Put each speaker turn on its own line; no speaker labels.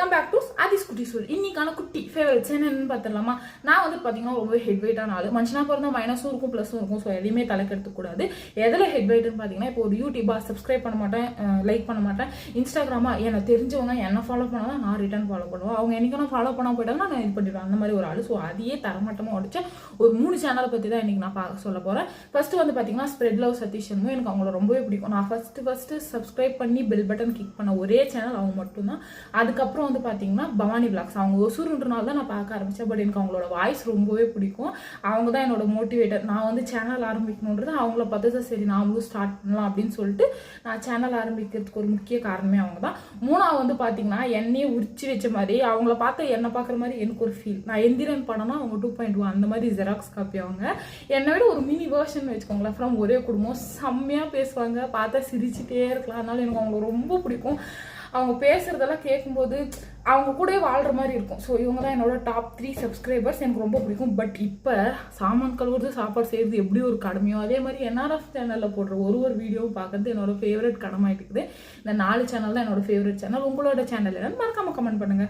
Come back to Aadhi's குட்டி சொல். இன்னைக்கான குட்டி ஃபேவரட்ஸ் என்னன்னு பார்த்துடலாமா? நான் வந்து பார்த்தீங்கன்னா ரொம்ப ஹெட் வெயிட்டான ஆள். மனுஷனா பிறந்தா மைனஸும் இருக்கும் ப்ளஸும் இருக்கும். ஸோ எதையுமே தலைக்கெடுத்துக்கூடாது. எதில் ஹெட் வெயிட்னு பார்த்தீங்கன்னா, இப்போ ஒரு யூடியூபா சப்ஸ்கிரைப் பண்ண மாட்டேன், லைக் பண்ண மாட்டேன். இன்ஸ்டாகிராமா எனக்கு தெரிஞ்சவங்க என்ன ஃபாலோ பண்ணாதான் நான் ரிட்டர்ன் ஃபாலோ பண்ணுவேன். அவங்க என்னைக்கு நான் ஃபாலோ பண்ண போயிட்டாங்கன்னா நான் இது பண்ணிடுவேன். அந்த மாதிரி ஒரு ஆள். ஸோ அதையே தரமட்டமாக உடச்ச ஒரு 3 சேனலை பற்றி தான் இன்னைக்கு நான் பார்க்க சொல்ல போகிறேன். ஃபர்ஸ்ட் வந்து பார்த்தீங்கன்னா ஸ்ப்ரெட் லவ் சதீஷ். எனக்கு அவங்கள ரொம்பவே பிடிக்கும். நான் ஃபர்ஸ்ட் சப்ஸ்கிரைப் பண்ணி பெல் பட்டன் கிளிக் பண்ண ஒரே சேனல் அவங்க மட்டும்தான். அதுக்கப்புறம் வந்து பார்த்தீங்கன்னா பவானி விளாக்ஸ். அவங்க ஒசூருன்றனால தான் நான் பார்க்க ஆரம்பித்தேன். பட் எனக்கு அவங்களோட வாய்ஸ் ரொம்பவே பிடிக்கும். அவங்க தான் என்னோட மோட்டிவேட்டர். நான் வந்து சேனல் ஆரம்பிக்கணுன்றது அவங்கள பார்த்து தான் சரி நாமளும் ஸ்டார்ட் பண்ணலாம் அப்படின்னு சொல்லிட்டு நான் சேனல் ஆரம்பிக்கிறதுக்கு ஒரு முக்கிய காரணமே அவங்க தான். 3ஆவது வந்து பார்த்தீங்கன்னா என்னையே உரிச்சு வச்ச மாதிரி அவங்கள பார்த்து என்னை பார்க்குற மாதிரி எனக்கு ஒரு ஃபீல். நான் எந்திரன் படம்னா அவங்க 2.1 அந்த மாதிரி ஜெராக்ஸ் காப்பி. அவங்க என்னை விட ஒரு மினி வேர்ஷன் வச்சுக்கோங்களேன். ஃப்ரம் ஒரே குடும்பம். செம்மையாக பேசுவாங்க. பார்த்தா சிரிச்சுட்டே இருக்கலாம். அதனால எனக்கு அவங்கள ரொம்ப பிடிக்கும். அவங்க பேசுறதெல்லாம் கேட்கும்போது அவங்க கூட வாழ்ற மாதிரி இருக்கும். ஸோ இவங்க தான் என்னோட டாப் 3 சப்ஸ்கிரைபர்ஸ். எனக்கு ரொம்ப பிடிக்கும். பட் இப்போ சாமான் கழுவுறது சாப்பாடு செய்கிறது எப்படி ஒரு கடமையோ அதே மாதிரி என்ஆர்எஃப் சேனலில் போடுற ஒரு வீடியோவும் பார்க்கறது என்னோட ஃபேவரட் கடமாயிட்டு இருக்குது. இந்த 4 சேனல் தான் என்னோட ஃபேவரட் சேனல். உங்களோட சேனல் என்னன்னு மறக்காம கமெண்ட் பண்ணுங்க.